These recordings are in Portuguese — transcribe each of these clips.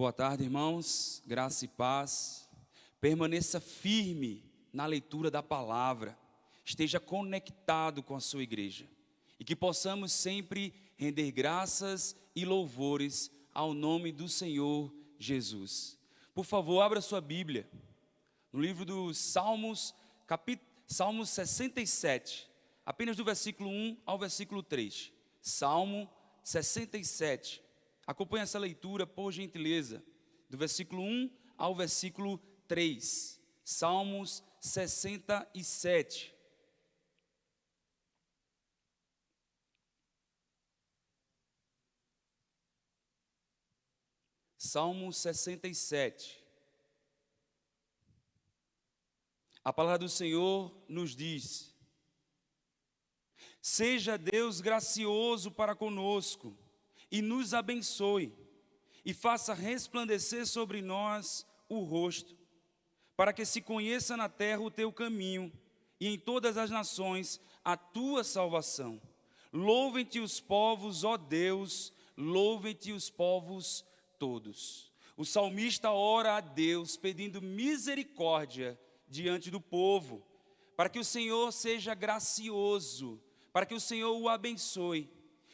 Boa tarde, irmãos, graça e paz. Permaneça firme na leitura da palavra, esteja conectado com a sua igreja e que possamos sempre render graças e louvores ao nome do Senhor Jesus. Por favor, abra sua Bíblia no livro dos Salmos, Salmo 67, apenas do versículo 1 ao versículo 3. Salmo 67. Acompanhe essa leitura, por gentileza, do versículo 1 ao versículo 3. Salmos 67. Salmo 67. A palavra do Senhor nos diz: seja Deus gracioso para conosco e nos abençoe, e faça resplandecer sobre nós o rosto, para que se conheça na terra o teu caminho, e em todas as nações a tua salvação. Louvem-te os povos, ó Deus, louvem-te os povos todos. O salmista ora a Deus, pedindo misericórdia diante do povo, para que o Senhor seja gracioso, para que o Senhor o abençoe.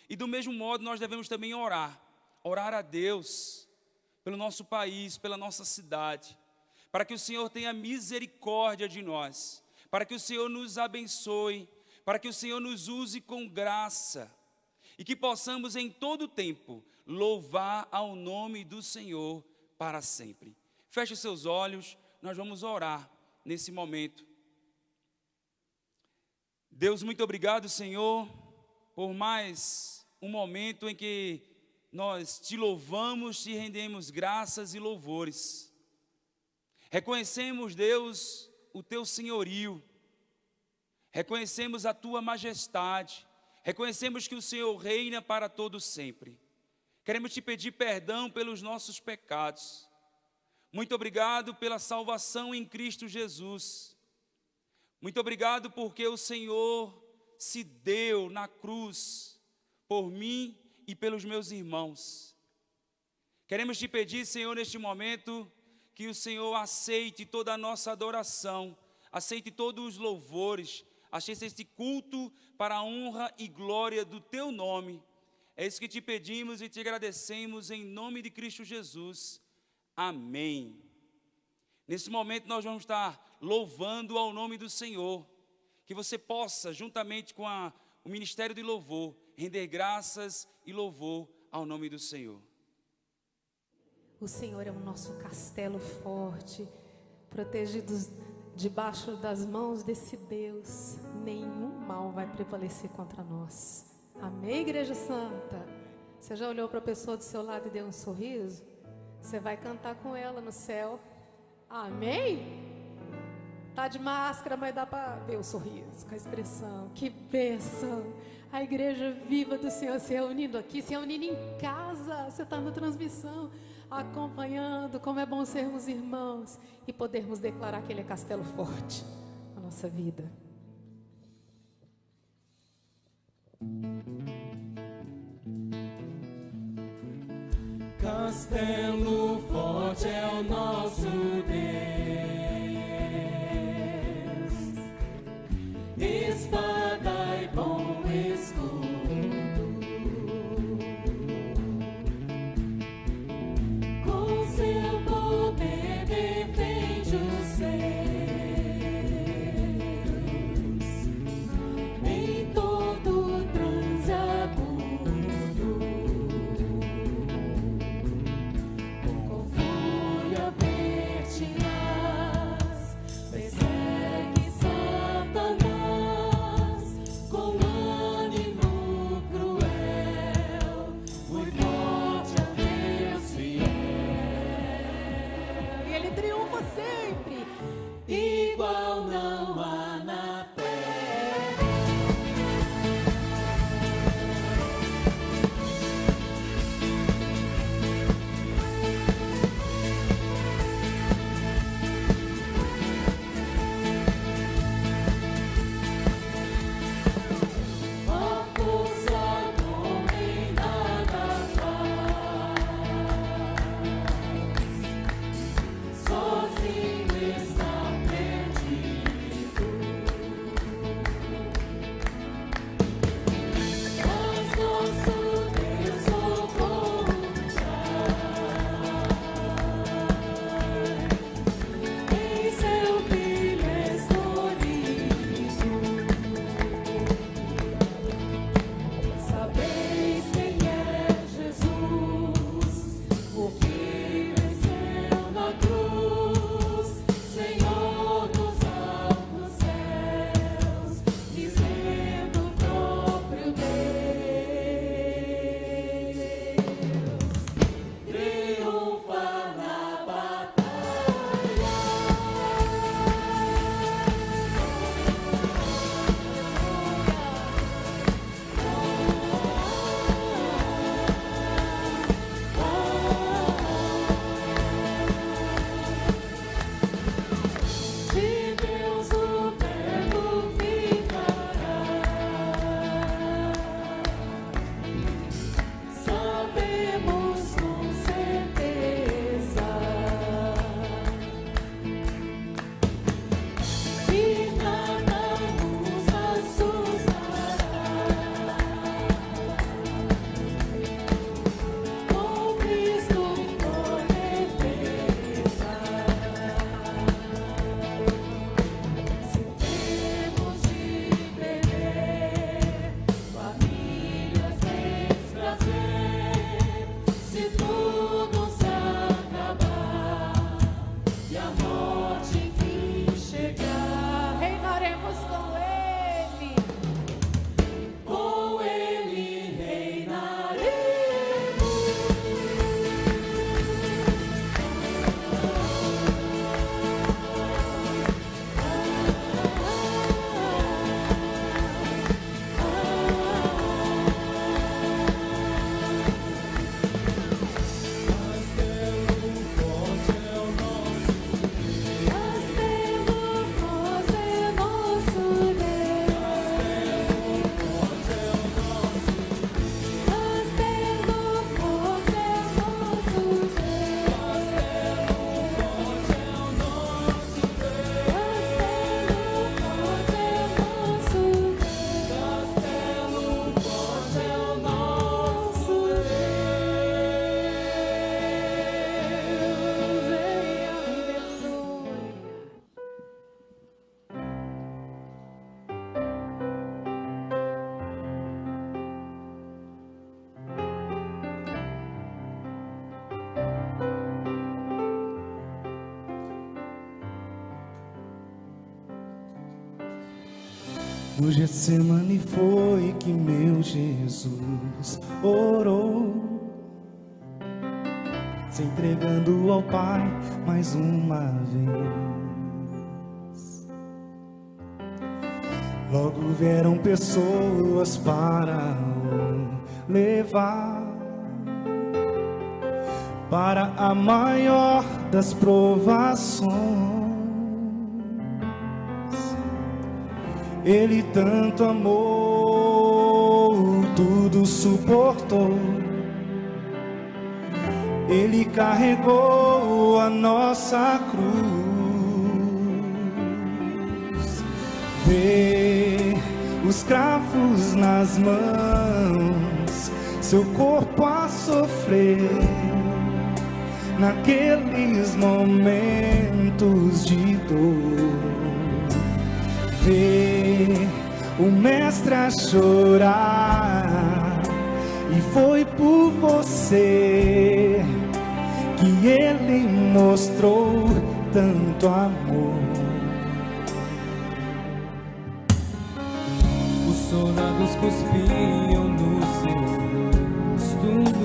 E do mesmo modo nós devemos também orar a Deus pelo nosso país, pela nossa cidade, para que o Senhor tenha misericórdia de nós, para que o Senhor nos abençoe, para que o Senhor nos use com graça, e que possamos em todo tempo louvar ao nome do Senhor para sempre. Feche os seus olhos, nós vamos orar nesse momento. Deus, muito obrigado, Senhor, por mais um momento em que nós te louvamos, te rendemos graças e louvores. Reconhecemos, Deus, o teu senhorio, reconhecemos a tua majestade, reconhecemos que o Senhor reina para todo sempre. Queremos te pedir perdão pelos nossos pecados. Muito obrigado pela salvação em Cristo Jesus. Muito obrigado porque o Senhor se deu na cruz por mim e pelos meus irmãos. Queremos te pedir, Senhor, neste momento, que o Senhor aceite toda a nossa adoração, aceite todos os louvores, aceite este culto para a honra e glória do teu nome. É isso que te pedimos e te agradecemos em nome de Cristo Jesus. Amém. Nesse momento nós vamos estar louvando ao nome do Senhor. Que você possa, juntamente com o Ministério de Louvor, render graças e louvor ao nome do Senhor. O Senhor é o nosso castelo forte, protegidos debaixo das mãos desse Deus. Nenhum mal vai prevalecer contra nós. Amém, Igreja Santa? Você já olhou para a pessoa do seu lado e deu um sorriso? Você vai cantar com ela no céu. Amém? Tá de máscara, mas dá para ver o sorriso, com a expressão. Que bênção! A igreja viva do Senhor se reunindo aqui, se reunindo em casa. Você está na transmissão, acompanhando. Como é bom sermos irmãos e podermos declarar que Ele é castelo forte na nossa vida. Castelo forte é o nosso Deus, espada e bom escudo, com seu poder defende os seus, em todo transe agudo. Com fúria verte No Getsemane foi que meu Jesus orou, se entregando ao Pai mais uma vez. Logo vieram pessoas para o levar para a maior das provações. Ele tanto amou, tudo suportou. Ele carregou a nossa cruz. Vê os cravos nas mãos, seu corpo a sofrer. Naqueles momentos de dor, vê o mestre a chorar, e foi por você que ele mostrou tanto amor. Os soldados cuspiam no seu rosto.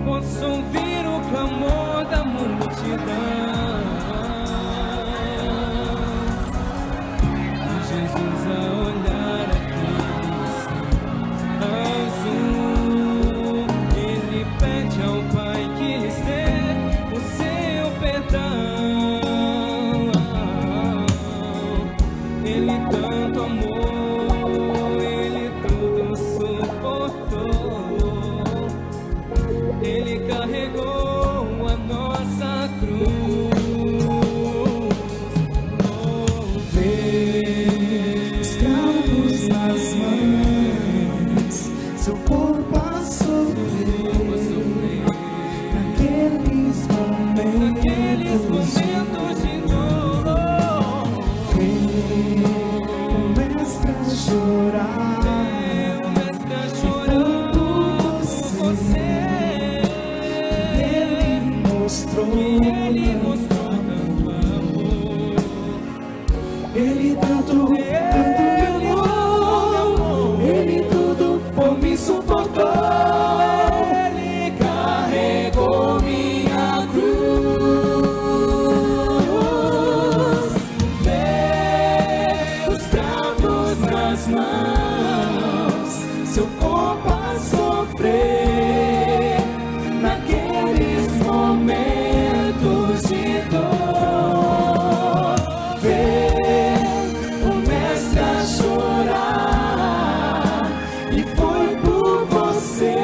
Posso ouvir o clamor da multidão. Jesus a olhar aquele céu azul, ele pede ao Pai que lhes dê o seu perdão. Ele tanto amou, ele tudo suportou. Ele carregou a nossa cruz. Vê os cravos nas mãos, seu corpo a sofrer. Naqueles momentos de dor, vê o mestre a chorar, o mestre a chorar por você. Ele mostrou tanto amor. Ele tanto me amou, ele tudo por mim suportou. Ele carregou minha cruz. Vê os cravos nas mãos, seu corpo a sofrer. Naqueles momentos de dor, vê o mestre a chorar, e foi por você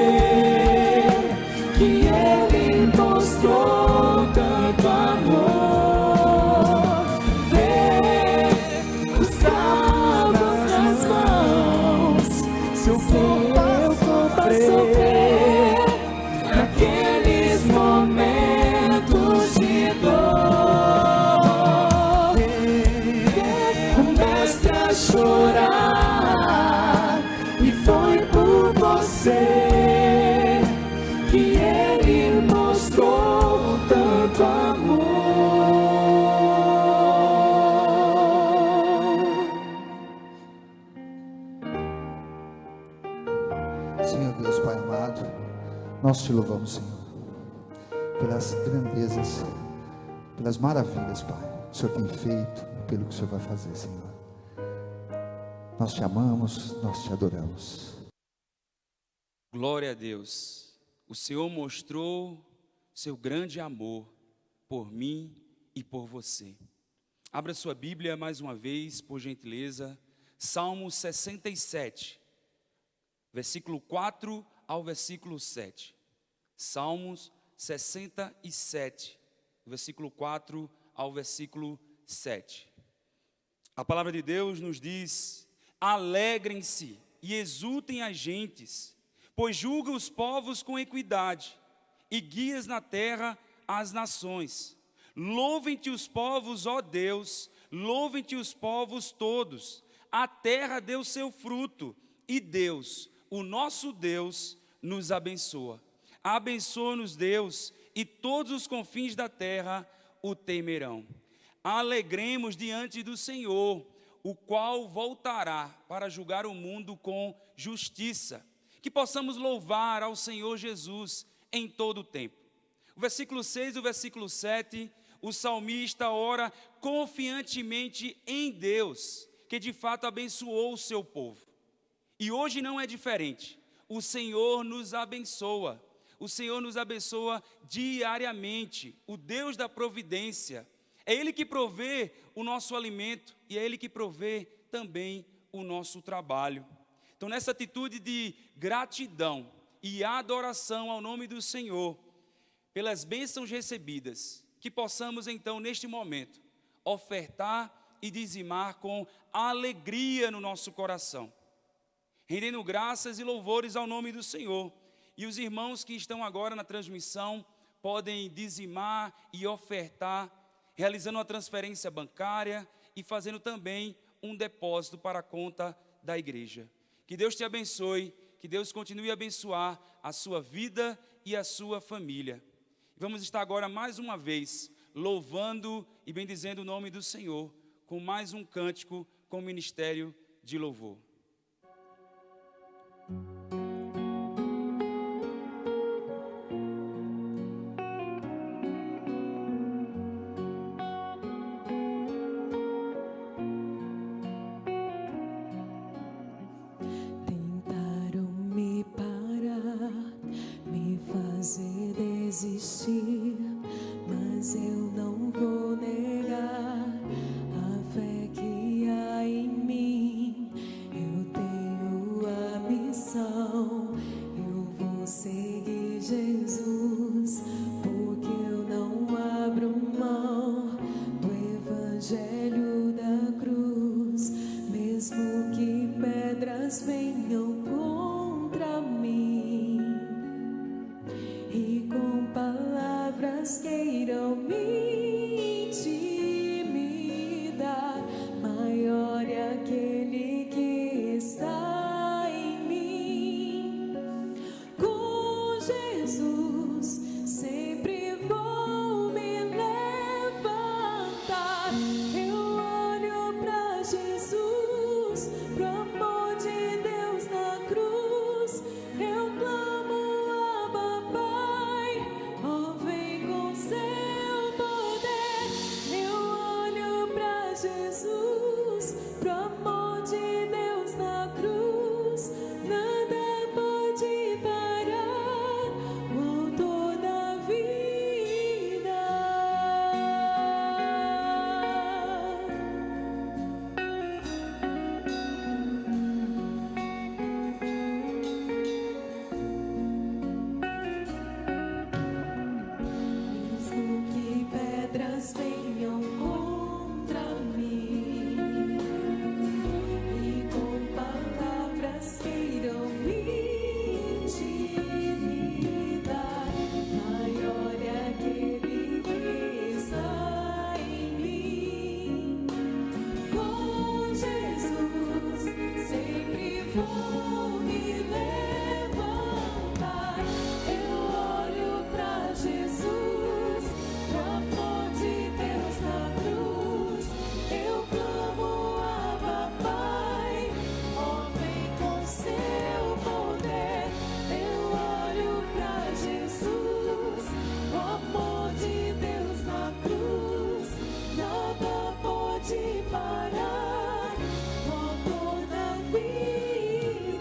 que ele mostrou tanto amor. Vê os cravos nas mãos, seu corpo a sofrer. Naqueles momentos de dor, o mestre a chorar, e foi por você que ele mostrou tanto amor. Senhor Deus Pai amado, nós te louvamos, Senhor, pelas grandezas, pelas maravilhas, Pai, que o Senhor tem feito e pelo que o Senhor vai fazer, Senhor. Nós te amamos, nós te adoramos. Glória a Deus. O Senhor mostrou seu grande amor por mim e por você. Abra sua Bíblia mais uma vez, por gentileza. Salmo 67, versículo 4 ao versículo 7. Salmos 67, versículo 4 ao versículo 7. A palavra de Deus nos diz: alegrem-se e exultem as gentes, pois julga os povos com equidade e guias na terra as nações. Louvem-te os povos, ó Deus, louvem-te os povos todos. A terra deu seu fruto e Deus, o nosso Deus, nos abençoa. Abençoa-nos, Deus, e todos os confins da terra o temerão. Alegremos diante do Senhor o qual voltará para julgar o mundo com justiça. Que possamos louvar ao Senhor Jesus em todo o tempo. O versículo 6 e o versículo 7, o salmista ora confiantemente em Deus, que de fato abençoou o seu povo. E hoje não é diferente. O Senhor nos abençoa. O Senhor nos abençoa diariamente. O Deus da providência. É Ele que provê o nosso alimento e é Ele que provê também o nosso trabalho. Então, nessa atitude de gratidão e adoração ao nome do Senhor, pelas bênçãos recebidas, que possamos então, neste momento, ofertar e dizimar com alegria no nosso coração, rendendo graças e louvores ao nome do Senhor. E os irmãos que estão agora na transmissão podem dizimar e ofertar, realizando uma transferência bancária e fazendo também um depósito para a conta da igreja. Que Deus te abençoe, que Deus continue a abençoar a sua vida e a sua família. Vamos estar agora mais uma vez louvando e bendizendo o nome do Senhor com mais um cântico com o ministério de louvor. Tentaram me parar, me fazer desistir, mas eu não vou negar a fé que há em mim. Eu tenho a missão, eu vou seguir Jesus, porque eu não abro mão do evangelho da cruz, mesmo que pedras venham contra mim e com palavras queiram me intimidar. Maior é aquele que está em mim. Com Jesus sempre vou me levantar. Eu olho pra Jesus, pro amor de Deus na cruz. Eu clamo, Abba, Pai, ó, vem com seu poder. Eu olho pra Jesus, pro amor de Deus na cruz. Nada pode parar o autor da vida. Mesmo que pedras venham contra mim e com palavras queiram me intimidar, maior é aquele que está em mim. Com Jesus sempre vou me levantar. Eu olho pra Jesus, pro amor de Deus na cruz. Eu clamo, Abba, Pai, ó, vem com seu poder. Eu olho pra Jesus, o amor de Deus na cruz. Nada pode parar o autor da vida.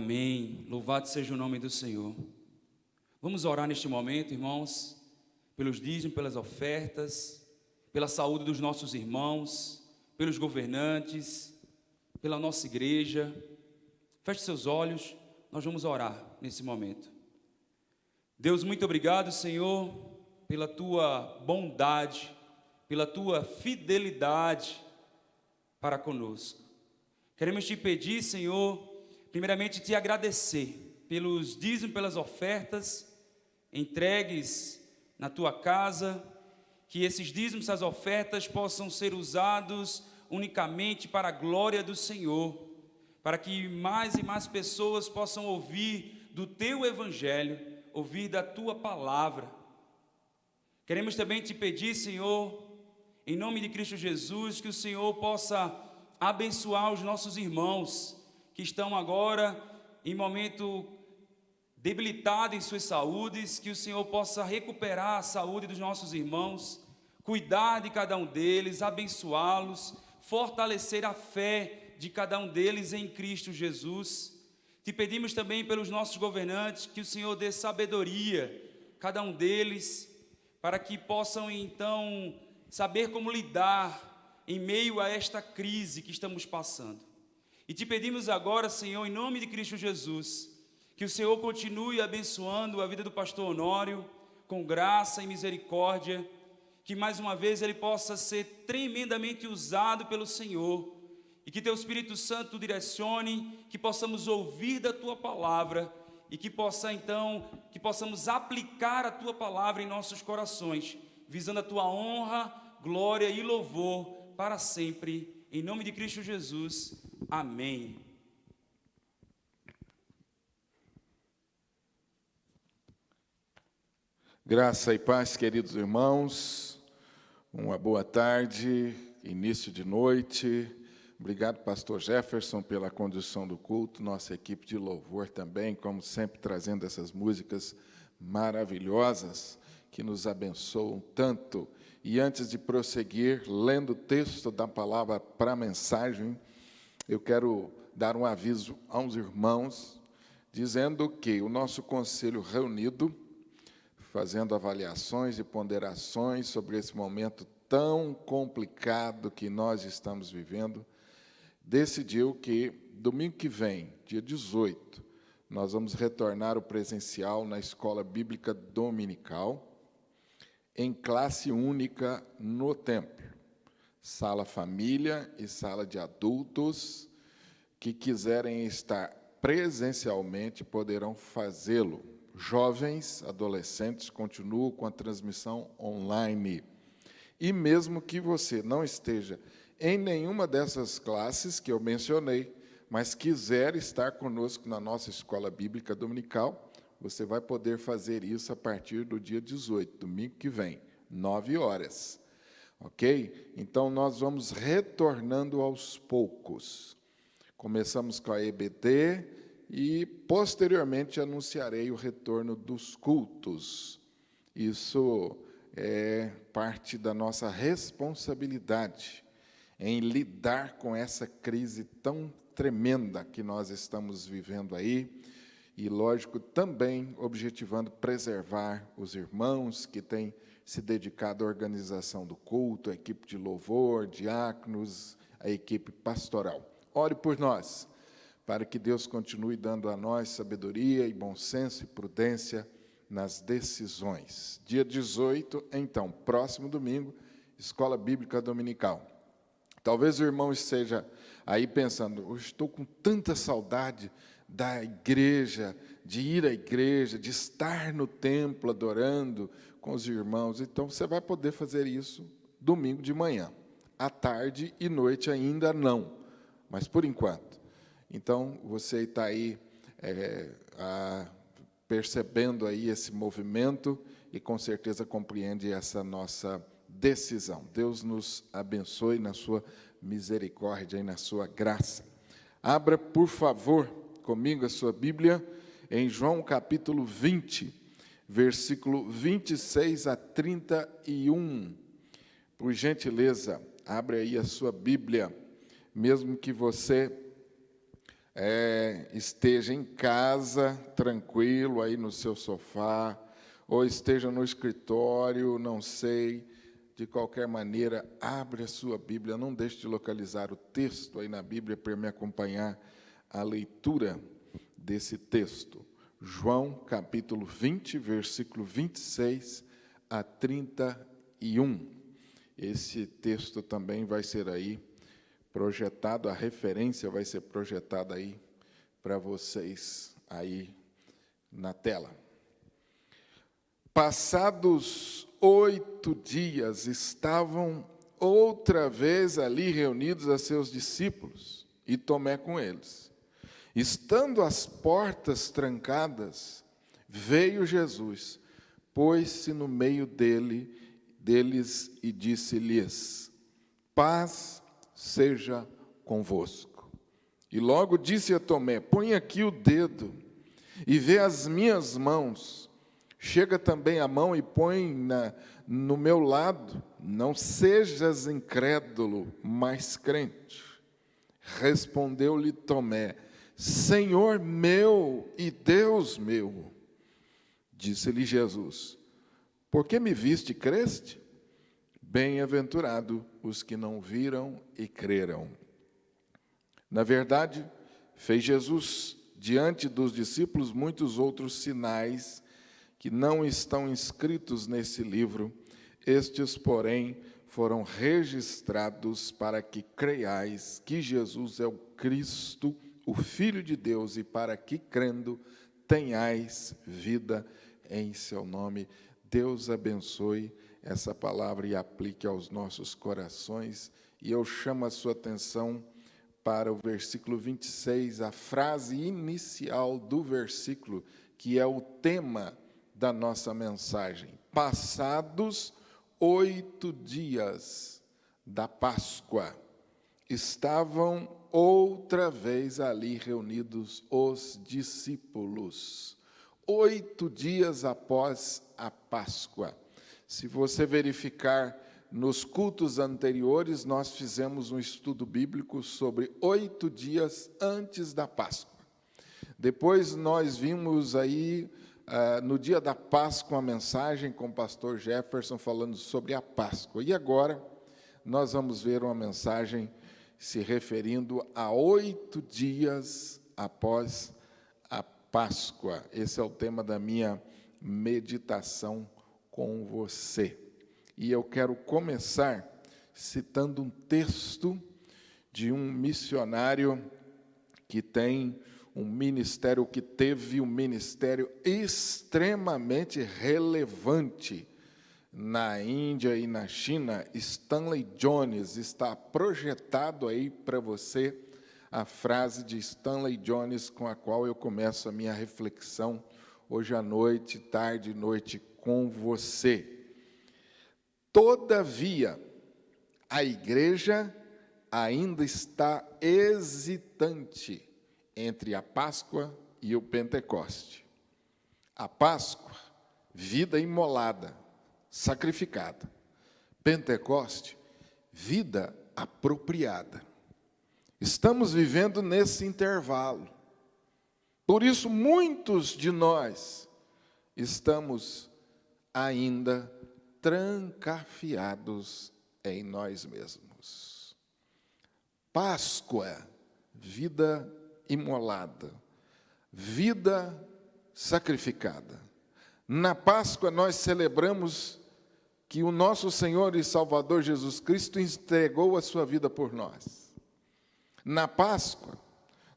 Amém. Louvado seja o nome do Senhor. Vamos orar neste momento, irmãos, pelos dízimos, pelas ofertas, pela saúde dos nossos irmãos, pelos governantes, pela nossa igreja. Feche seus olhos, nós vamos orar nesse momento. Deus, muito obrigado, Senhor, pela tua bondade, pela tua fidelidade para conosco. Queremos te pedir, Senhor, primeiramente te agradecer pelos dízimos, pelas ofertas entregues na tua casa, que esses dízimos, essas ofertas possam ser usados unicamente para a glória do Senhor, para que mais e mais pessoas possam ouvir do teu evangelho, ouvir da tua palavra. Queremos também te pedir, Senhor, em nome de Cristo Jesus, que o Senhor possa abençoar os nossos irmãos que estão agora em momento debilitado em suas saúdes, que o Senhor possa recuperar a saúde dos nossos irmãos, cuidar de cada um deles, abençoá-los, fortalecer a fé de cada um deles em Cristo Jesus. Te pedimos também pelos nossos governantes, que o Senhor dê sabedoria a cada um deles, para que possam então saber como lidar em meio a esta crise que estamos passando. E te pedimos agora, Senhor, em nome de Cristo Jesus, que o Senhor continue abençoando a vida do pastor Honório, com graça e misericórdia, que mais uma vez ele possa ser tremendamente usado pelo Senhor, e que teu Espírito Santo o direcione, que possamos ouvir da tua palavra, e que possamos aplicar a tua palavra em nossos corações, visando a tua honra, glória e louvor para sempre, em nome de Cristo Jesus, amém. Graça e paz, queridos irmãos, uma boa tarde, início de noite. Obrigado, pastor Jefferson, pela condução do culto, nossa equipe de louvor também, como sempre, trazendo essas músicas maravilhosas que nos abençoam tanto. E antes de prosseguir, lendo o texto da palavra para a mensagem, eu quero dar um aviso aos irmãos, dizendo que o nosso conselho reunido, fazendo avaliações e ponderações sobre esse momento tão complicado que nós estamos vivendo, decidiu que domingo que vem, dia 18, nós vamos retornar ao presencial na Escola Bíblica Dominical, em classe única no templo, sala família e sala de adultos, que quiserem estar presencialmente poderão fazê-lo. Jovens, adolescentes continuam com a transmissão online. E mesmo que você não esteja em nenhuma dessas classes que eu mencionei, mas quiser estar conosco na nossa Escola Bíblica Dominical, você vai poder fazer isso a partir do dia 18, domingo que vem, 9 horas. Ok? Então, nós vamos retornando aos poucos. Começamos com a EBD, e, posteriormente, anunciarei o retorno dos cultos. Isso é parte da nossa responsabilidade em lidar com essa crise tão tremenda que nós estamos vivendo aí, e, lógico, também objetivando preservar os irmãos que têm se dedicado à organização do culto, a equipe de louvor, diáconos, a equipe pastoral. Ore por nós, para que Deus continue dando a nós sabedoria e bom senso e prudência nas decisões. Dia 18, então, próximo domingo, Escola Bíblica Dominical. Talvez o irmão esteja aí pensando, eu estou com tanta saudade da igreja, de ir à igreja, de estar no templo adorando com os irmãos. Então, você vai poder fazer isso domingo de manhã. À tarde e noite ainda não, mas por enquanto. Então, você está aí percebendo aí esse movimento e com certeza compreende essa nossa decisão. Deus nos abençoe na sua misericórdia e na sua graça. Abra, por favor, comigo a sua Bíblia em João capítulo 20, versículo 26 a 31. Por gentileza, abre aí a sua Bíblia, mesmo que você esteja em casa, tranquilo, aí no seu sofá, ou esteja no escritório, não sei, de qualquer maneira, abre a sua Bíblia, não deixe de localizar o texto aí na Bíblia para me acompanhar a leitura desse texto. João, capítulo 20, versículo 26 a 31. Esse texto também vai ser aí projetado, a referência vai ser projetada aí para vocês aí na tela. Passados 8 dias, estavam outra vez ali reunidos a seus discípulos, e Tomé com eles. Estando as portas trancadas, veio Jesus, pôs-se no meio deles e disse-lhes: paz seja convosco. E logo disse a Tomé: põe aqui o dedo e vê as minhas mãos. Chega também a mão e põe no meu lado. Não sejas incrédulo, mas crente. Respondeu-lhe Tomé: Senhor meu e Deus meu. Disse-lhe Jesus: por que me viste e creste? Bem-aventurado os que não viram e creram. Na verdade, fez Jesus diante dos discípulos muitos outros sinais que não estão inscritos nesse livro. Estes, porém, foram registrados para que creiais que Jesus é o Cristo, o Filho de Deus, e para que, crendo, tenhais vida em seu nome. Deus abençoe essa palavra e aplique aos nossos corações. E eu chamo a sua atenção para o versículo 26, a frase inicial do versículo, que é o tema da nossa mensagem. Passados 8 dias da Páscoa, estavam outra vez ali reunidos os discípulos. 8 dias após a Páscoa. Se você verificar nos cultos anteriores, nós fizemos um estudo bíblico sobre 8 dias antes da Páscoa. Depois nós vimos aí, no dia da Páscoa, uma mensagem com o pastor Jefferson falando sobre a Páscoa. E agora nós vamos ver uma mensagem se referindo a 8 dias após a Páscoa. Esse é o tema da minha meditação com você. E eu quero começar citando um texto de um missionário que tem um ministério, que teve um ministério extremamente relevante na Índia e na China. Stanley Jones. Está projetado aí para você a frase de Stanley Jones com a qual eu começo a minha reflexão hoje à noite, tarde e noite, com você. Todavia, a igreja ainda está hesitante entre a Páscoa e o Pentecoste. A Páscoa, vida imolada, sacrificada. Pentecoste, vida apropriada. Estamos vivendo nesse intervalo. Por isso, muitos de nós estamos ainda trancafiados em nós mesmos. Páscoa, vida imolada, vida sacrificada. Na Páscoa nós celebramos que o nosso Senhor e Salvador Jesus Cristo entregou a sua vida por nós. Na Páscoa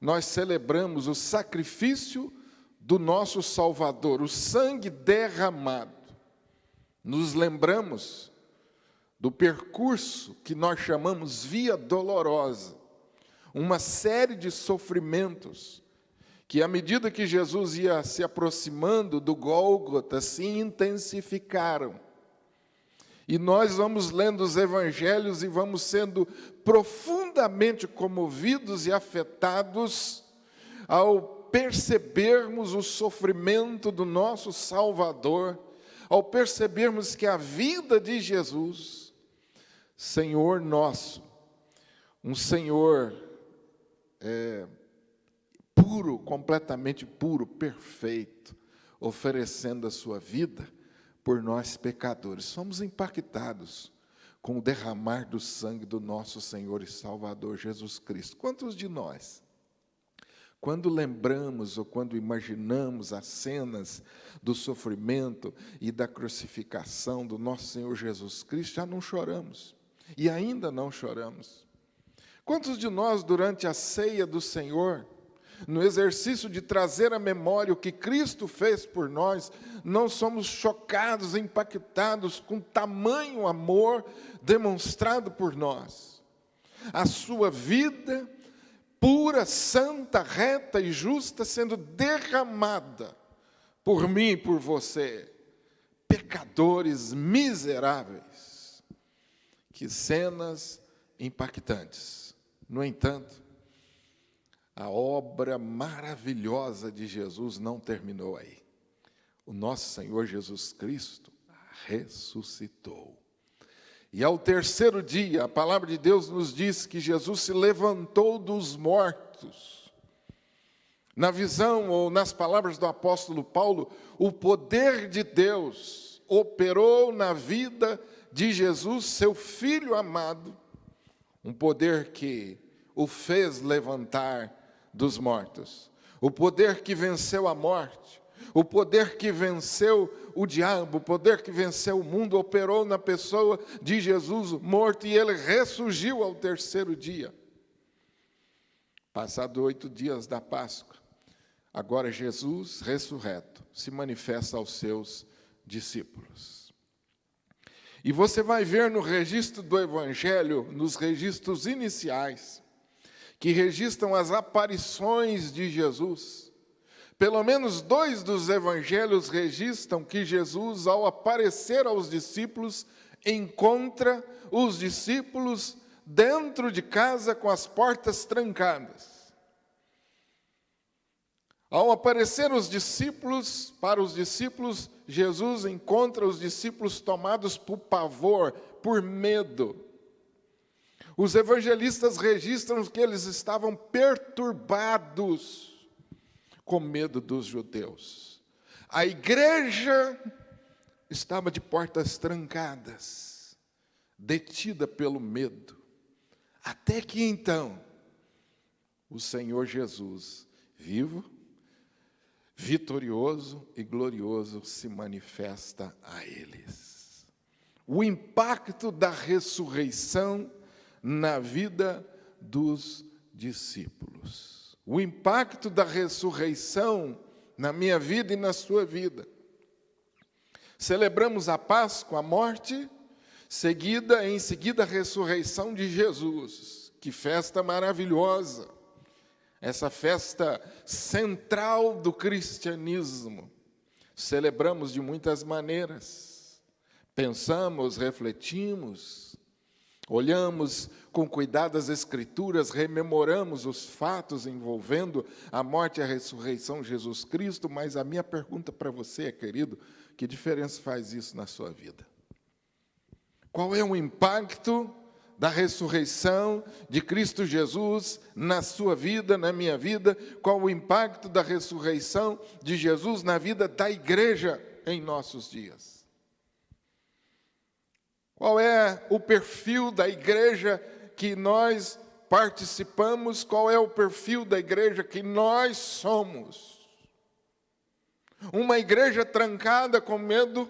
nós celebramos o sacrifício do nosso Salvador, o sangue derramado. Nos lembramos do percurso que nós chamamos via dolorosa, uma série de sofrimentos que, à medida que Jesus ia se aproximando do Gólgota, se intensificaram. E nós vamos lendo os evangelhos e vamos sendo profundamente comovidos e afetados ao percebermos o sofrimento do nosso Salvador, ao percebermos que a vida de Jesus, Senhor nosso, um Senhor puro, completamente puro, perfeito, oferecendo a sua vida por nós pecadores. Somos impactados com o derramar do sangue do nosso Senhor e Salvador Jesus Cristo. Quantos de nós, quando lembramos ou quando imaginamos as cenas do sofrimento e da crucificação do nosso Senhor Jesus Cristo, já não choramos? E ainda não choramos. Quantos de nós, durante a ceia do Senhor, no exercício de trazer à memória o que Cristo fez por nós, não somos chocados, impactados com tamanho amor demonstrado por nós? A sua vida pura, santa, reta e justa sendo derramada por mim e por você, pecadores miseráveis. Que cenas impactantes. No entanto, a obra maravilhosa de Jesus não terminou aí. O nosso Senhor Jesus Cristo ressuscitou. E ao terceiro dia, a palavra de Deus nos diz que Jesus se levantou dos mortos. Na visão, ou nas palavras do apóstolo Paulo, o poder de Deus operou na vida de Jesus, seu Filho amado, um poder que o fez levantar dos mortos, o poder que venceu a morte, o poder que venceu o diabo, o poder que venceu o mundo, operou na pessoa de Jesus morto, e ele ressurgiu ao terceiro dia. Passado 8 dias da Páscoa, agora Jesus, ressurreto, se manifesta aos seus discípulos. E você vai ver no registro do Evangelho, nos registros iniciais, que registram as aparições de Jesus. Pelo menos 2 dos evangelhos registram que Jesus, ao aparecer aos discípulos, encontra os discípulos dentro de casa com as portas trancadas. Ao aparecer os discípulos, para os discípulos, Jesus encontra os discípulos tomados por pavor, por medo. Os evangelistas registram que eles estavam perturbados com medo dos judeus. A igreja estava de portas trancadas, detida pelo medo. Até que então, o Senhor Jesus, vivo, vitorioso e glorioso, se manifesta a eles. O impacto da ressurreição na vida dos discípulos. O impacto da ressurreição na minha vida e na sua vida. Celebramos a Páscoa, a morte, em seguida a ressurreição de Jesus. Que festa maravilhosa! Essa festa central do cristianismo. Celebramos de muitas maneiras. Pensamos, refletimos, olhamos com cuidado as Escrituras, rememoramos os fatos envolvendo a morte e a ressurreição de Jesus Cristo, mas a minha pergunta para você, querido, que diferença faz isso na sua vida? Qual é o impacto da ressurreição de Cristo Jesus na sua vida, na minha vida? Qual o impacto da ressurreição de Jesus na vida da igreja em nossos dias? Qual é o perfil da igreja que nós participamos? Qual é o perfil da igreja que nós somos? Uma igreja trancada com medo?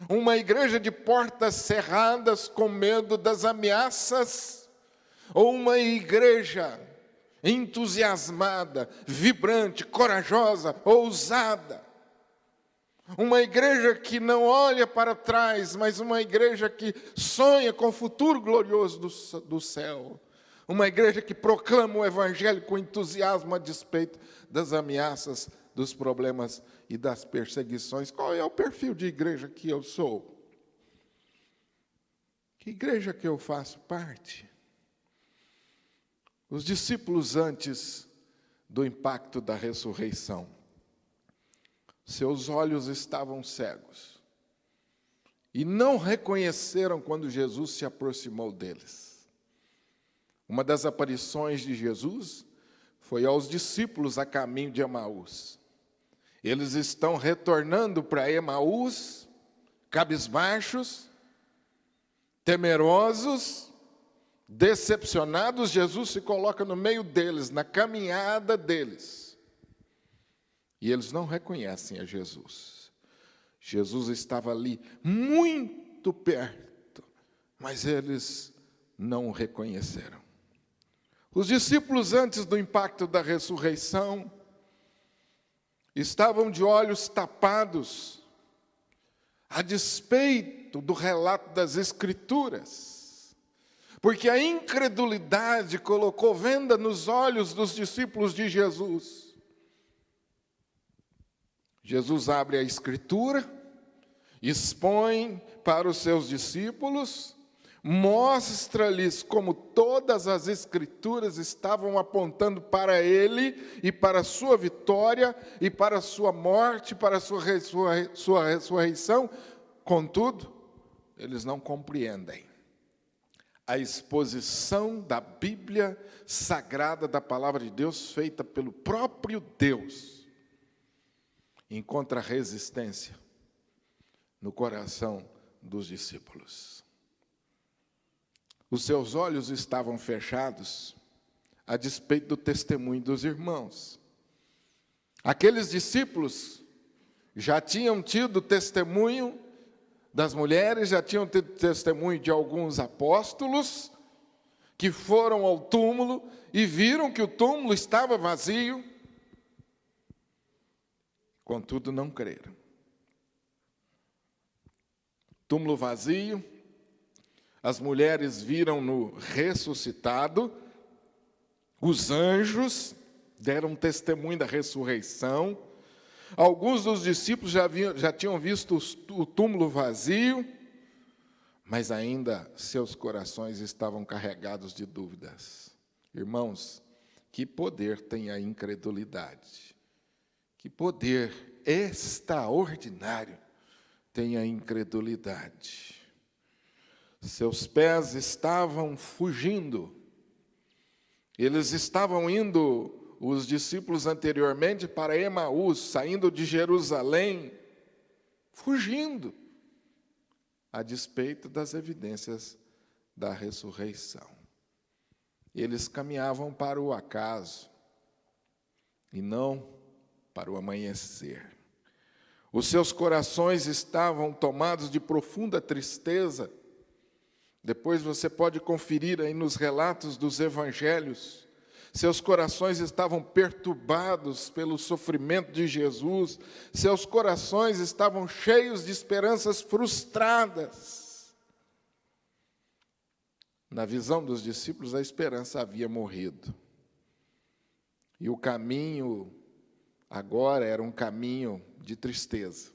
Uma igreja de portas cerradas com medo das ameaças? Ou uma igreja entusiasmada, vibrante, corajosa, ousada? Uma igreja que não olha para trás, mas uma igreja que sonha com o futuro glorioso do céu. Uma igreja que proclama o evangelho com entusiasmo a despeito das ameaças, dos problemas e das perseguições. Qual é o perfil de igreja que eu sou? Que igreja que eu faço parte? Os discípulos, antes do impacto da ressurreição, seus olhos estavam cegos e não reconheceram quando Jesus se aproximou deles. Uma das aparições de Jesus foi aos discípulos a caminho de Emaús. Eles estão retornando para Emaús, cabisbaixos, temerosos, decepcionados. Jesus se coloca no meio deles, na caminhada deles. E eles não reconhecem a Jesus. Jesus estava ali, muito perto, mas eles não o reconheceram. Os discípulos, antes do impacto da ressurreição, estavam de olhos tapados, a despeito do relato das Escrituras, porque a incredulidade colocou venda nos olhos dos discípulos de Jesus. Jesus abre a Escritura, expõe para os seus discípulos, mostra-lhes como todas as Escrituras estavam apontando para Ele e para a sua vitória e para a sua morte, para a sua ressurreição. Contudo, eles não compreendem a exposição da Bíblia Sagrada, da Palavra de Deus, feita pelo próprio Deus. Encontra resistência no coração dos discípulos. Os seus olhos estavam fechados a despeito do testemunho dos irmãos. Aqueles discípulos já tinham tido testemunho das mulheres, já tinham tido testemunho de alguns apóstolos que foram ao túmulo e viram que o túmulo estava vazio. Contudo, não creram. Túmulo vazio, as mulheres viram-no ressuscitado, os anjos deram testemunho da ressurreição, alguns dos discípulos já tinham visto o túmulo vazio, mas ainda seus corações estavam carregados de dúvidas. Irmãos, que poder tem a incredulidade, que poder extraordinário tem a incredulidade. Seus pés estavam fugindo. Eles estavam indo, os discípulos anteriormente, para Emaús, saindo de Jerusalém, fugindo, a despeito das evidências da ressurreição. Eles caminhavam para o acaso e não para o amanhecer. Os seus corações estavam tomados de profunda tristeza. Depois você pode conferir aí nos relatos dos evangelhos. Seus corações estavam perturbados pelo sofrimento de Jesus. Seus corações estavam cheios de esperanças frustradas. Na visão dos discípulos, a esperança havia morrido. E o caminho agora era um caminho de tristeza.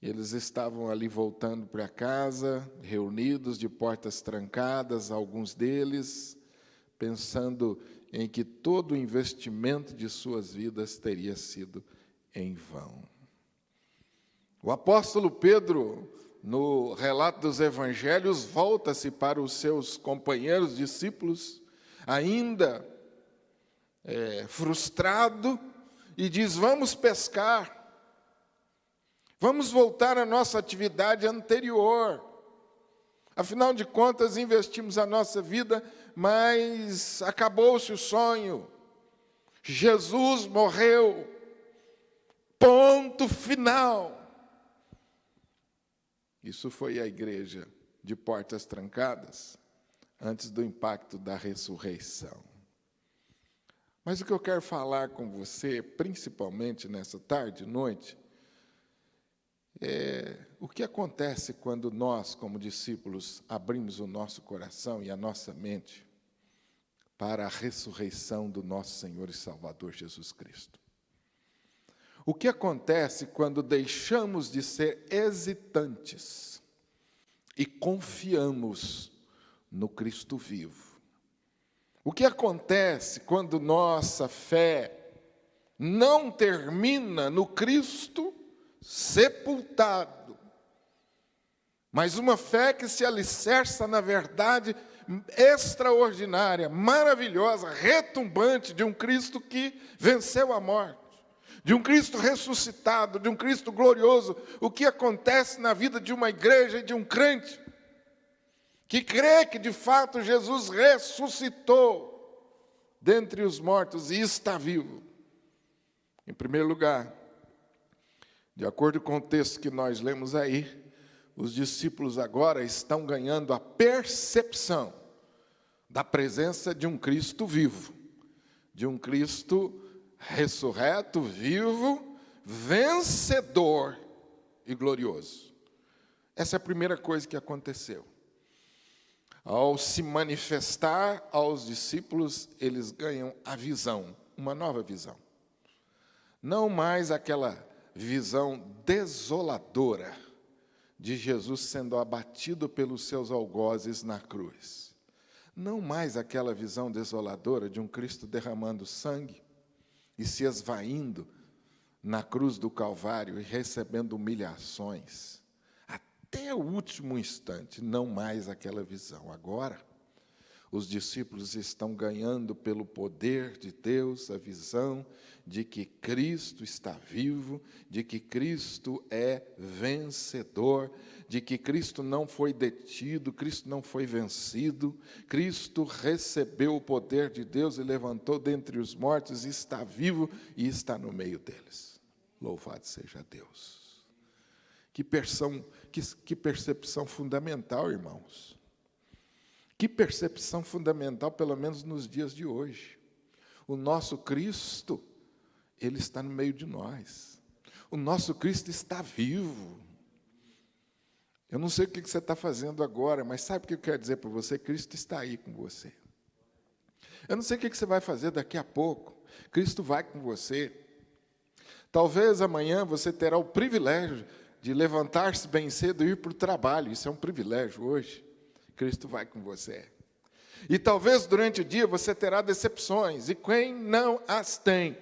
Eles estavam ali voltando para casa, reunidos de portas trancadas, alguns deles, pensando em que todo o investimento de suas vidas teria sido em vão. O apóstolo Pedro, no relato dos evangelhos, volta-se para os seus companheiros discípulos, ainda frustrado, e diz: vamos pescar. Vamos voltar à nossa atividade anterior. Afinal de contas, investimos a nossa vida, mas acabou-se o sonho. Jesus morreu. Ponto final. Isso foi a igreja de portas trancadas, antes do impacto da ressurreição. Mas o que eu quero falar com você, principalmente nessa tarde e noite, o que acontece quando nós, como discípulos, abrimos o nosso coração e a nossa mente para a ressurreição do nosso Senhor e Salvador Jesus Cristo. O que acontece quando deixamos de ser hesitantes e confiamos no Cristo vivo? O que acontece quando nossa fé não termina no Cristo sepultado, mas uma fé que se alicerça na verdade extraordinária, maravilhosa, retumbante de um Cristo que venceu a morte, de um Cristo ressuscitado, de um Cristo glorioso. O que acontece na vida de uma igreja e de um crente que crê que de fato Jesus ressuscitou dentre os mortos e está vivo? Em primeiro lugar, de acordo com o texto que nós lemos aí, os discípulos agora estão ganhando a percepção da presença de um Cristo vivo, de um Cristo ressurreto, vivo, vencedor e glorioso. Essa é a primeira coisa que aconteceu. Ao se manifestar aos discípulos, eles ganham a visão, uma nova visão. Não mais aquela visão desoladora de Jesus sendo abatido pelos seus algozes na cruz. Não mais aquela visão desoladora de um Cristo derramando sangue e se esvaindo na cruz do Calvário e recebendo humilhações. Até o último instante, não mais aquela visão. Agora, os discípulos estão ganhando pelo poder de Deus a visão de que Cristo está vivo, de que Cristo é vencedor, de que Cristo não foi detido, Cristo não foi vencido, Cristo recebeu o poder de Deus e levantou dentre os mortos, e está vivo e está no meio deles. Louvado seja Deus. Que percepção fundamental, irmãos. Que percepção fundamental, pelo menos nos dias de hoje. O nosso Cristo, Ele está no meio de nós. O nosso Cristo está vivo. Eu não sei o que você está fazendo agora, mas sabe o que eu quero dizer para você? Cristo está aí com você. Eu não sei o que você vai fazer daqui a pouco. Cristo vai com você. Talvez amanhã você terá o privilégio de levantar-se bem cedo e ir para o trabalho. Isso é um privilégio hoje. Cristo vai com você. E talvez durante o dia você terá decepções, e quem não as tem,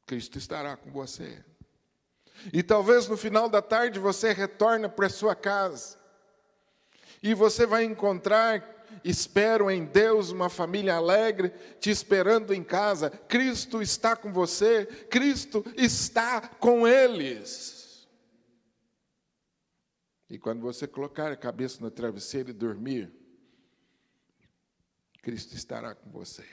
Cristo estará com você. E talvez no final da tarde você retorne para a sua casa, e você vai encontrar, espero em Deus, uma família alegre, te esperando em casa. Cristo está com você, Cristo está com eles. E quando você colocar a cabeça no travesseiro e dormir, Cristo estará com você.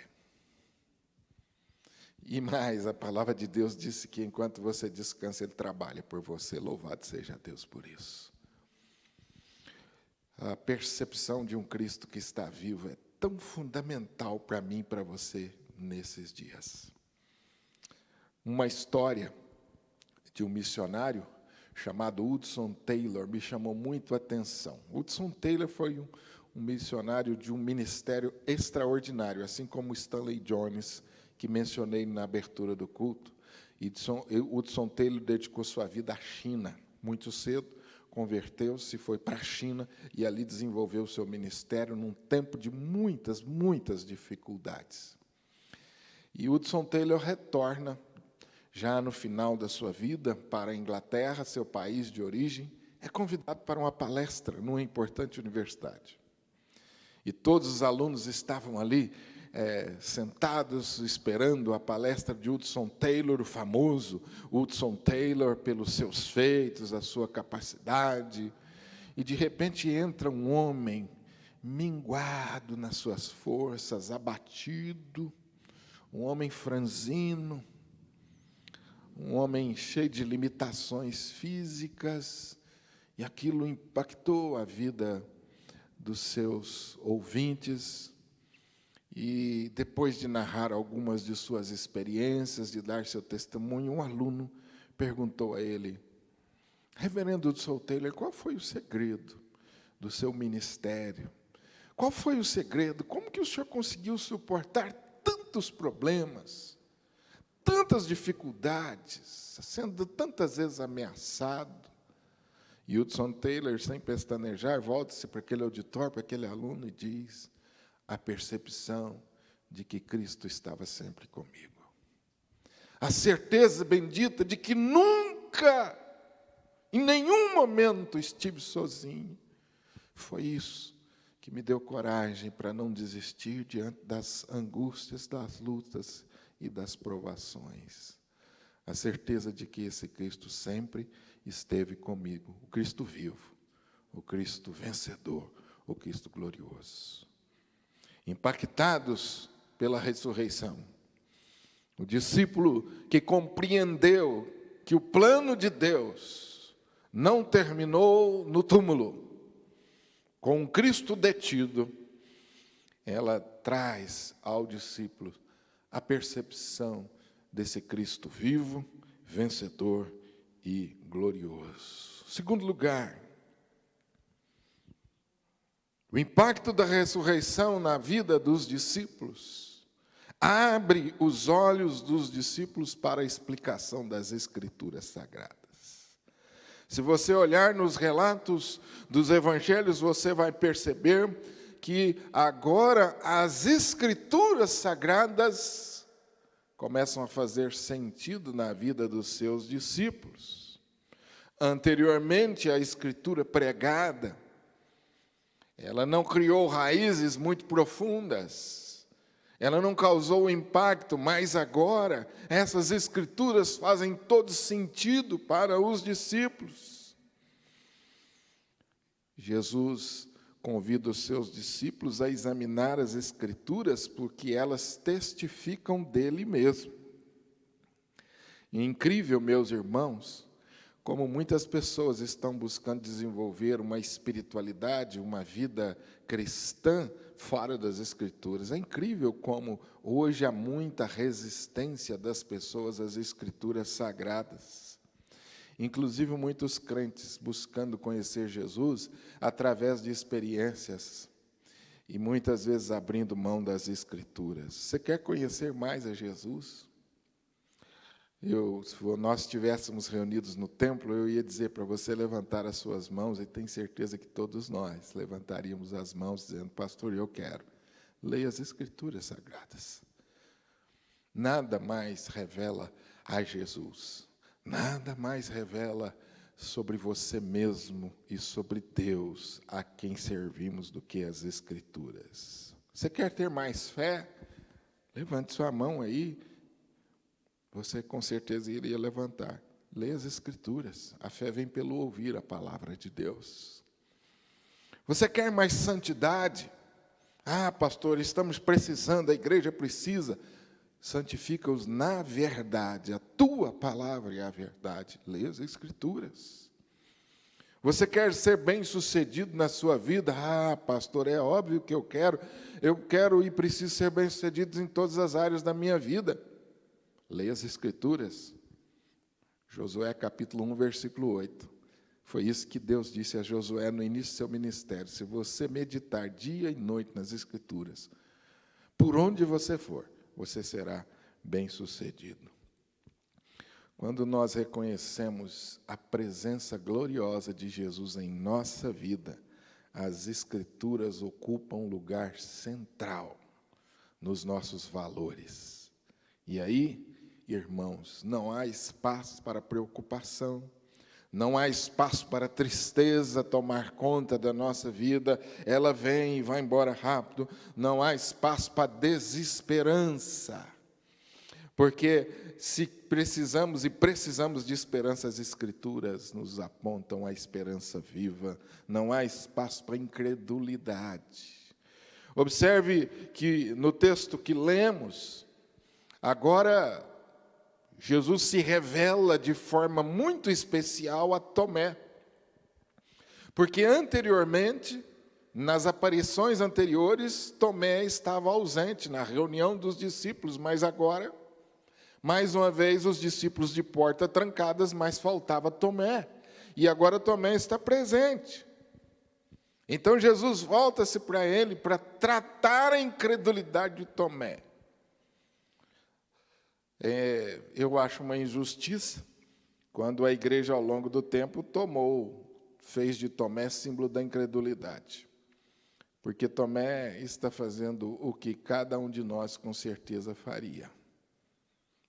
E mais, a palavra de Deus disse que enquanto você descansa, Ele trabalha por você. Louvado seja Deus por isso. A percepção de um Cristo que está vivo é tão fundamental para mim e para você nesses dias. Uma história de um missionário chamado Hudson Taylor me chamou muito a atenção. Hudson Taylor foi um missionário de um ministério extraordinário, assim como Stanley Jones, que mencionei na abertura do culto. Hudson Taylor dedicou sua vida à China. Muito cedo, converteu-se, foi para a China e ali desenvolveu o seu ministério num tempo de muitas, muitas dificuldades. E Hudson Taylor retorna, já no final da sua vida, para a Inglaterra, seu país de origem, é convidado para uma palestra numa importante universidade. E todos os alunos estavam ali, sentados, esperando a palestra de Hudson Taylor, o famoso Hudson Taylor, pelos seus feitos, a sua capacidade. E, de repente, entra um homem minguado nas suas forças, abatido, um homem franzino, um homem cheio de limitações físicas, e aquilo impactou a vida dos seus ouvintes. E depois de narrar algumas de suas experiências, de dar seu testemunho, um aluno perguntou a ele: Reverendo Hudson Taylor, qual foi o segredo do seu ministério? Qual foi o segredo? Como que o senhor conseguiu suportar tantos problemas, tantas dificuldades, sendo tantas vezes ameaçado? E Hudson Taylor, sem pestanejar, volta-se para aquele auditório, para aquele aluno e diz: a percepção de que Cristo estava sempre comigo. A certeza bendita de que nunca, em nenhum momento, estive sozinho. Foi isso que me deu coragem para não desistir diante das angústias, das lutas e das provações. A certeza de que esse Cristo sempre esteve comigo, o Cristo vivo, o Cristo vencedor, o Cristo glorioso. Impactados pela ressurreição, o discípulo que compreendeu que o plano de Deus não terminou no túmulo, com Cristo detido, ela traz ao discípulo a percepção desse Cristo vivo, vencedor e glorioso. Segundo lugar, o impacto da ressurreição na vida dos discípulos abre os olhos dos discípulos para a explicação das Escrituras Sagradas. Se você olhar nos relatos dos evangelhos, você vai perceber que agora as Escrituras Sagradas começam a fazer sentido na vida dos seus discípulos. Anteriormente, a Escritura pregada, ela não criou raízes muito profundas, ela não causou impacto, mas agora essas Escrituras fazem todo sentido para os discípulos. Jesus convida os seus discípulos a examinar as Escrituras, porque elas testificam dele mesmo. E é incrível, meus irmãos, como muitas pessoas estão buscando desenvolver uma espiritualidade, uma vida cristã fora das Escrituras. É incrível como hoje há muita resistência das pessoas às Escrituras Sagradas. Inclusive muitos crentes buscando conhecer Jesus através de experiências e muitas vezes abrindo mão das Escrituras. Você quer conhecer mais a Jesus? Se nós estivéssemos reunidos no templo, eu ia dizer para você levantar as suas mãos, e tenho certeza que todos nós levantaríamos as mãos dizendo: pastor, eu quero. Leia as Escrituras Sagradas. Nada mais revela a Jesus. Nada mais revela sobre você mesmo e sobre Deus a quem servimos do que as Escrituras. Você quer ter mais fé? Levante sua mão aí. Você com certeza iria levantar. Leia as Escrituras. A fé vem pelo ouvir a palavra de Deus. Você quer mais santidade? Ah, pastor, estamos precisando, a igreja precisa. Santifica-os na verdade. A tua palavra é a verdade. Leia as Escrituras. Você quer ser bem-sucedido na sua vida? Ah, pastor, é óbvio que eu quero e preciso ser bem-sucedido em todas as áreas da minha vida. Leia as Escrituras. Josué capítulo 1, versículo 8. Foi isso que Deus disse a Josué no início do seu ministério. Se você meditar dia e noite nas Escrituras, por onde você for, você será bem-sucedido. Quando nós reconhecemos a presença gloriosa de Jesus em nossa vida, as Escrituras ocupam um lugar central nos nossos valores. E aí, irmãos, não há espaço para preocupação, não há espaço para tristeza tomar conta da nossa vida, ela vem e vai embora rápido, não há espaço para desesperança, porque se precisamos de esperança, as Escrituras nos apontam a esperança viva, não há espaço para incredulidade. Observe que no texto que lemos, agora Jesus se revela de forma muito especial a Tomé, porque anteriormente, nas aparições anteriores, Tomé estava ausente na reunião dos discípulos, mas agora, mais uma vez, os discípulos de porta trancadas, mas faltava Tomé, e agora Tomé está presente. Então Jesus volta-se para ele para tratar a incredulidade de Tomé. Eu acho uma injustiça quando a igreja, ao longo do tempo, fez de Tomé símbolo da incredulidade. Porque Tomé está fazendo o que cada um de nós com certeza faria,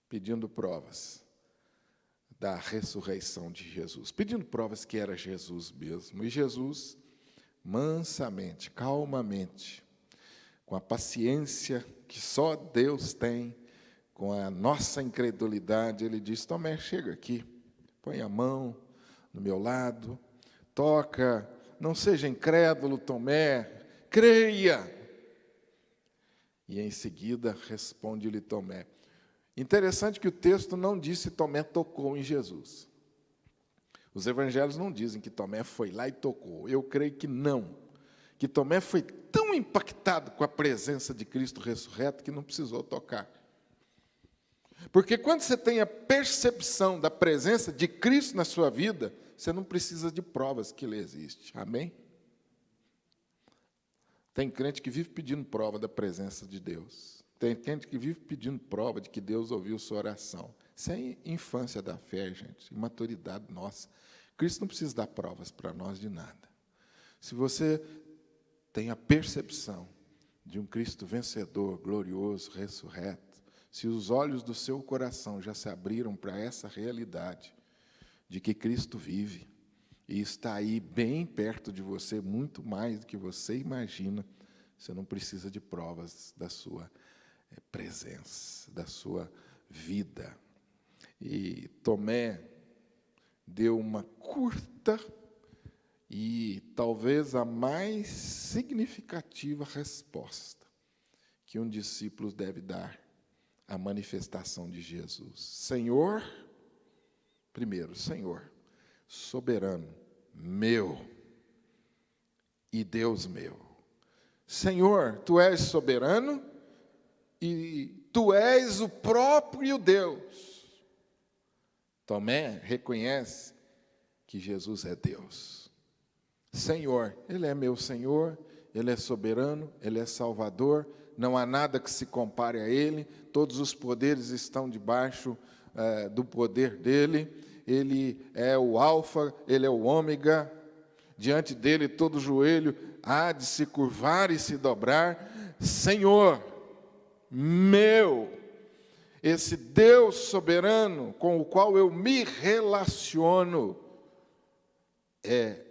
pedindo provas da ressurreição de Jesus, pedindo provas que era Jesus mesmo. E Jesus mansamente, calmamente, com a paciência que só Deus tem, com a nossa incredulidade, ele diz: Tomé, chega aqui, põe a mão no meu lado, toca, não seja incrédulo, Tomé, creia. E em seguida responde-lhe Tomé. Interessante que o texto não diz se Tomé tocou em Jesus. Os evangelhos não dizem que Tomé foi lá e tocou. Eu creio que não. Que Tomé foi tão impactado com a presença de Cristo ressurreto que não precisou tocar. Porque quando você tem a percepção da presença de Cristo na sua vida, você não precisa de provas que Ele existe. Amém? Tem crente que vive pedindo prova da presença de Deus. Tem crente que vive pedindo prova de que Deus ouviu sua oração. Isso é infância da fé, gente, imaturidade nossa. Cristo não precisa dar provas para nós de nada. Se você tem a percepção de um Cristo vencedor, glorioso, ressurreto, se os olhos do seu coração já se abriram para essa realidade de que Cristo vive e está aí bem perto de você, muito mais do que você imagina, você não precisa de provas da sua presença, da sua vida. E Tomé deu uma curta e talvez a mais significativa resposta que um discípulo deve dar à manifestação de Jesus. Senhor, primeiro, Senhor, soberano, meu e Deus meu. Senhor, Tu és soberano e Tu és o próprio Deus. Tomé reconhece que Jesus é Deus. Senhor, Ele é meu Senhor, Ele é soberano, Ele é Salvador, não há nada que se compare a Ele, todos os poderes estão debaixo do poder dEle, Ele é o alfa, Ele é o ômega, diante dEle todo joelho há de se curvar e se dobrar. Senhor, meu, esse Deus soberano com o qual eu me relaciono é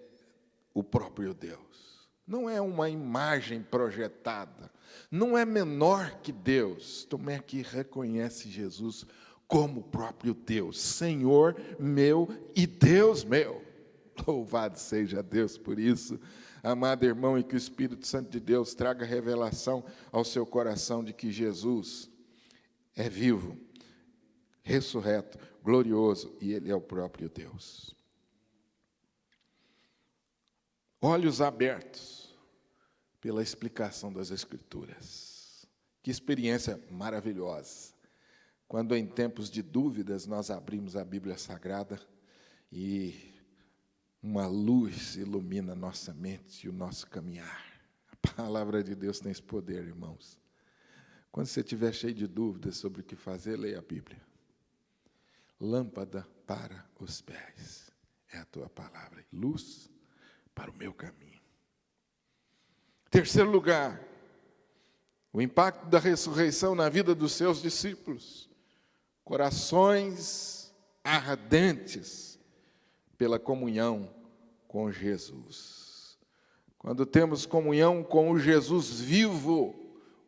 o próprio Deus. Não é uma imagem projetada, não é menor que Deus. Tomé aqui reconhece Jesus como o próprio Deus, Senhor meu e Deus meu. Louvado seja Deus por isso. Amado irmão, e que o Espírito Santo de Deus traga revelação ao seu coração de que Jesus é vivo, ressurreto, glorioso, e Ele é o próprio Deus. Olhos abertos pela explicação das Escrituras. Que experiência maravilhosa. Quando em tempos de dúvidas nós abrimos a Bíblia Sagrada e uma luz ilumina nossa mente e o nosso caminhar. A palavra de Deus tem esse poder, irmãos. Quando você estiver cheio de dúvidas sobre o que fazer, leia a Bíblia. Lâmpada para os pés é a tua palavra, luz para o meu caminho. Terceiro lugar, o impacto da ressurreição na vida dos seus discípulos. Corações ardentes pela comunhão com Jesus. Quando temos comunhão com o Jesus vivo,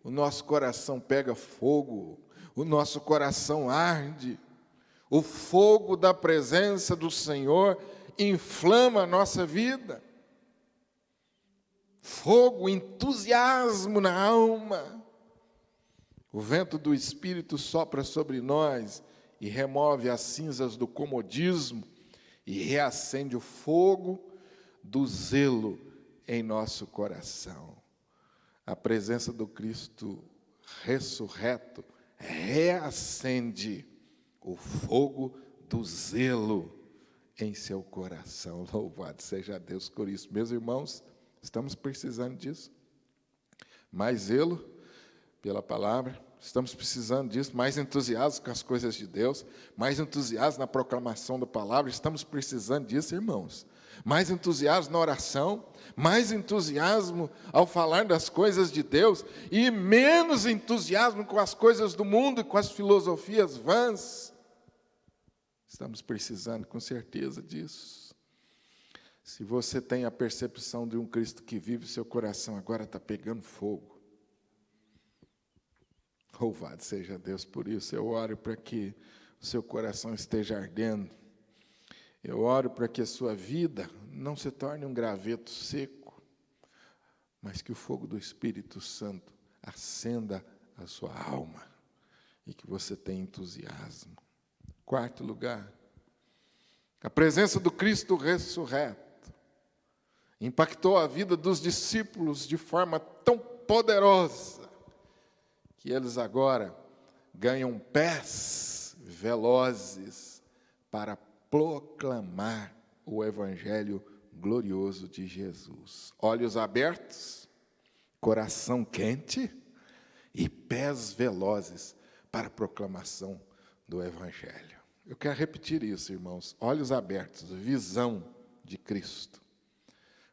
o nosso coração pega fogo, o nosso coração arde. O fogo da presença do Senhor inflama a nossa vida. Fogo, entusiasmo na alma. O vento do Espírito sopra sobre nós e remove as cinzas do comodismo e reacende o fogo do zelo em nosso coração. A presença do Cristo ressurreto reacende o fogo do zelo em seu coração. Louvado seja Deus por isso. Meus irmãos, estamos precisando disso. Mais zelo pela palavra, estamos precisando disso, mais entusiasmo com as coisas de Deus, mais entusiasmo na proclamação da palavra, estamos precisando disso, irmãos. Mais entusiasmo na oração, mais entusiasmo ao falar das coisas de Deus e menos entusiasmo com as coisas do mundo e com as filosofias vãs. Estamos precisando com certeza disso. Se você tem a percepção de um Cristo que vive, seu coração agora está pegando fogo. Louvado seja Deus por isso. Eu oro para que o seu coração esteja ardendo. Eu oro para que a sua vida não se torne um graveto seco, mas que o fogo do Espírito Santo acenda a sua alma e que você tenha entusiasmo. Quarto lugar, a presença do Cristo ressurreto impactou a vida dos discípulos de forma tão poderosa que eles agora ganham pés velozes para proclamar o evangelho glorioso de Jesus. Olhos abertos, coração quente e pés velozes para a proclamação do evangelho. Eu quero repetir isso, irmãos. Olhos abertos, visão de Cristo.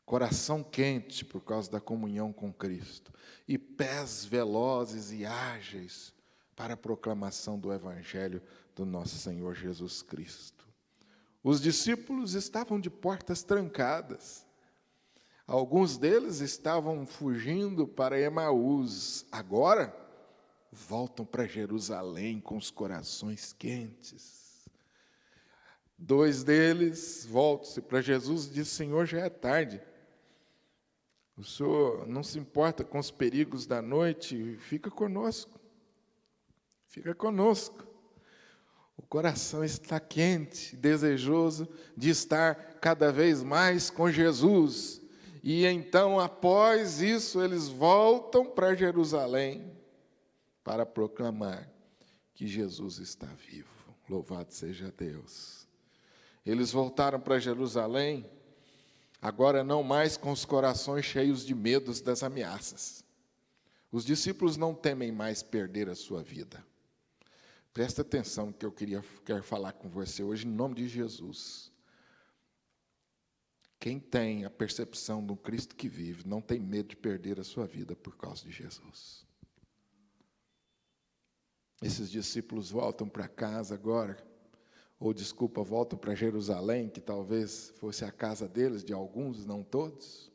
Coração quente por causa da comunhão com Cristo. E pés velozes e ágeis para a proclamação do evangelho do nosso Senhor Jesus Cristo. Os discípulos estavam de portas trancadas. Alguns deles estavam fugindo para Emaús. Agora, voltam para Jerusalém com os corações quentes. 2 deles voltam-se para Jesus e dizem: Senhor, já é tarde. O Senhor não se importa com os perigos da noite, fica conosco. Fica conosco. O coração está quente, desejoso de estar cada vez mais com Jesus. E então, após isso, eles voltam para Jerusalém para proclamar que Jesus está vivo. Louvado seja Deus. Eles voltaram para Jerusalém, agora não mais com os corações cheios de medos das ameaças. Os discípulos não temem mais perder a sua vida. Presta atenção no que eu quero falar com você hoje, em nome de Jesus. Quem tem a percepção do Cristo que vive, não tem medo de perder a sua vida por causa de Jesus. Esses discípulos voltam para casa agora, voltam para Jerusalém, que talvez fosse a casa deles, de alguns, não todos,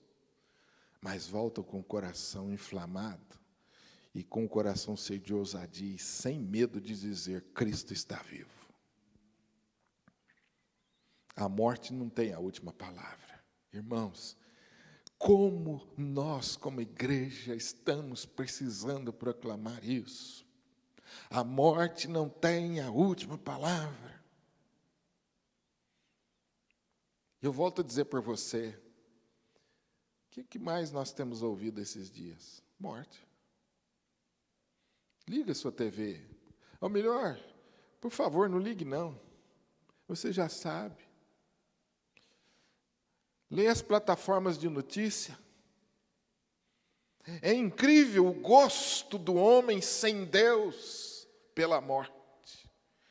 mas voltam com o coração inflamado e com o coração cheio de ousadia e sem medo de dizer: Cristo está vivo. A morte não tem a última palavra. Irmãos, como nós, como igreja, estamos precisando proclamar isso. A morte não tem a última palavra. Eu volto a dizer para você, o que mais nós temos ouvido esses dias? Morte. Liga a sua TV. Ou melhor, por favor, não ligue não. Você já sabe. Leia as plataformas de notícia. É incrível o gosto do homem sem Deus pela morte.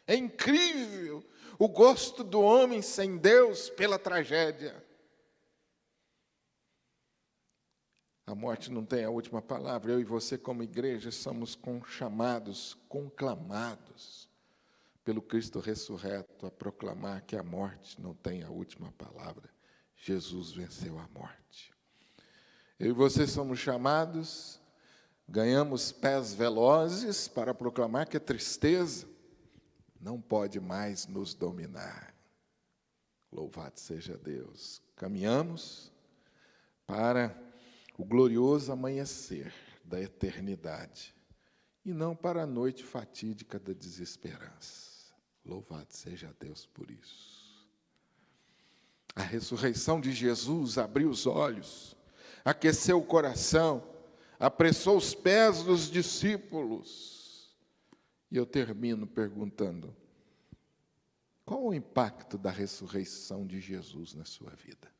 É incrível o gosto do homem sem Deus pela tragédia. A morte não tem a última palavra. Eu e você, como igreja, somos conclamados pelo Cristo ressurreto a proclamar que a morte não tem a última palavra. Jesus venceu a morte. Eu e você somos chamados, ganhamos pés velozes para proclamar que a tristeza não pode mais nos dominar. Louvado seja Deus. Caminhamos para o glorioso amanhecer da eternidade e não para a noite fatídica da desesperança. Louvado seja Deus por isso. A ressurreição de Jesus abriu os olhos, aqueceu o coração, apressou os pés dos discípulos. E eu termino perguntando: qual o impacto da ressurreição de Jesus na sua vida?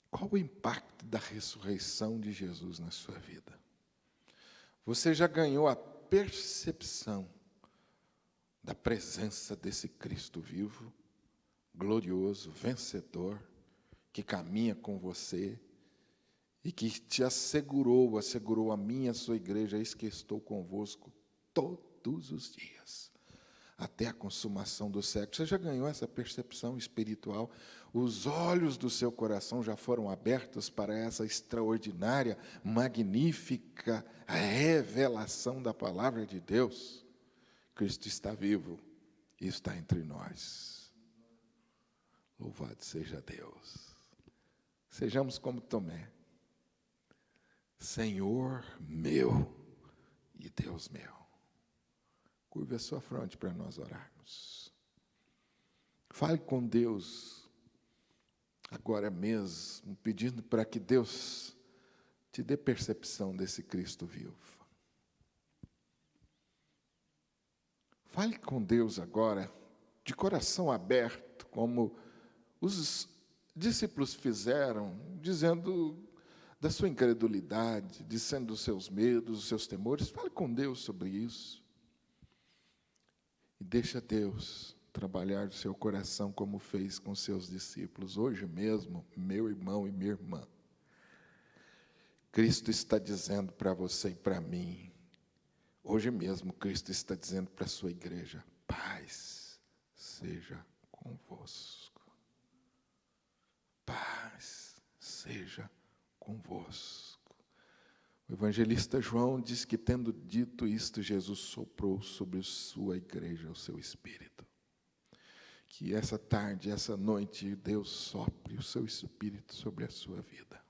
Qual o impacto da ressurreição de Jesus na sua vida? Você já ganhou a percepção da presença desse Cristo vivo, glorioso, vencedor, que caminha com você e que te assegurou a mim e a sua igreja: eis que estou convosco todos os dias, até a consumação do século. Você já ganhou essa percepção espiritual? Os olhos do seu coração já foram abertos para essa extraordinária, magnífica revelação da palavra de Deus? Cristo está vivo e está entre nós. Louvado seja Deus. Sejamos como Tomé. Senhor meu e Deus meu. Curve a sua fronte para nós orarmos. Fale com Deus agora mesmo, pedindo para que Deus te dê percepção desse Cristo vivo. Fale com Deus agora, de coração aberto, como os discípulos fizeram, dizendo da sua incredulidade, dizendo dos seus medos, dos seus temores. Fale com Deus sobre isso. E deixa Deus trabalhar no seu coração como fez com seus discípulos. Hoje mesmo, meu irmão e minha irmã, Cristo está dizendo para você e para mim, hoje mesmo Cristo está dizendo para a sua igreja: paz seja convosco. Paz seja convosco. O evangelista João diz que, tendo dito isto, Jesus soprou sobre sua igreja o seu Espírito. Que essa tarde, essa noite, Deus sopre o seu Espírito sobre a sua vida.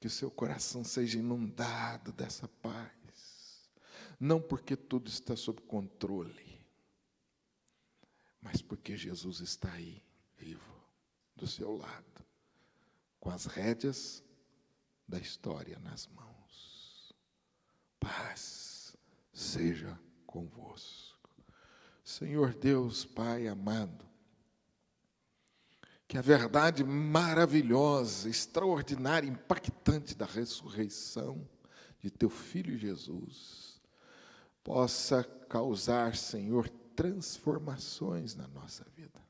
Que o seu coração seja inundado dessa paz. Não porque tudo está sob controle, mas porque Jesus está aí, vivo, do seu lado, com as rédeas da história nas mãos. Paz seja convosco. Senhor Deus, Pai amado, que a verdade maravilhosa, extraordinária, impactante da ressurreição de Teu Filho Jesus possa causar, Senhor, transformações na nossa vida.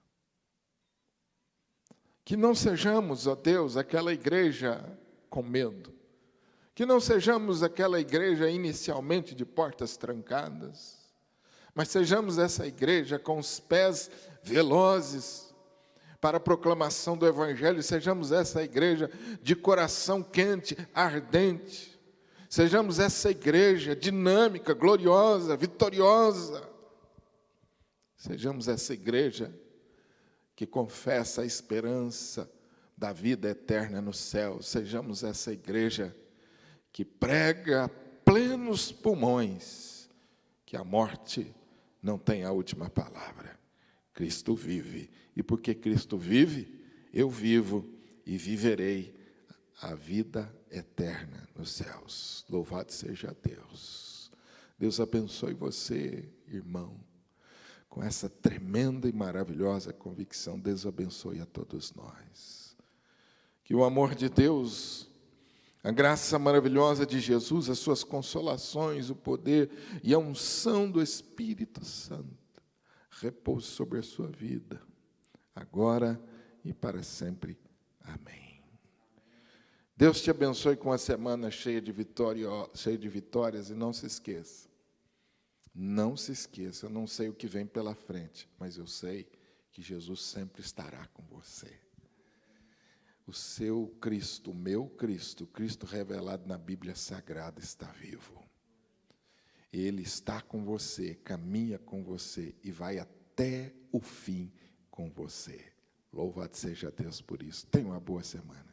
Que não sejamos, ó Deus, aquela igreja com medo. Que não sejamos aquela igreja inicialmente de portas trancadas, mas sejamos essa igreja com os pés velozes para a proclamação do Evangelho, sejamos essa igreja de coração quente, ardente, sejamos essa igreja dinâmica, gloriosa, vitoriosa, sejamos essa igreja que confessa a esperança da vida eterna no céu, sejamos essa igreja que prega a plenos pulmões que a morte não tem a última palavra. Cristo vive, e porque Cristo vive, eu vivo e viverei a vida eterna nos céus. Louvado seja Deus. Deus abençoe você, irmão, com essa tremenda e maravilhosa convicção. Deus abençoe a todos nós. Que o amor de Deus, a graça maravilhosa de Jesus, as suas consolações, o poder e a unção do Espírito Santo repouse sobre a sua vida, agora e para sempre. Amém. Deus te abençoe com uma semana cheia de vitórias, e não se esqueça, eu não sei o que vem pela frente, mas eu sei que Jesus sempre estará com você. O seu Cristo, o meu Cristo, o Cristo revelado na Bíblia Sagrada está vivo. Ele está com você, caminha com você e vai até o fim com você. Louvado seja Deus por isso. Tenha uma boa semana.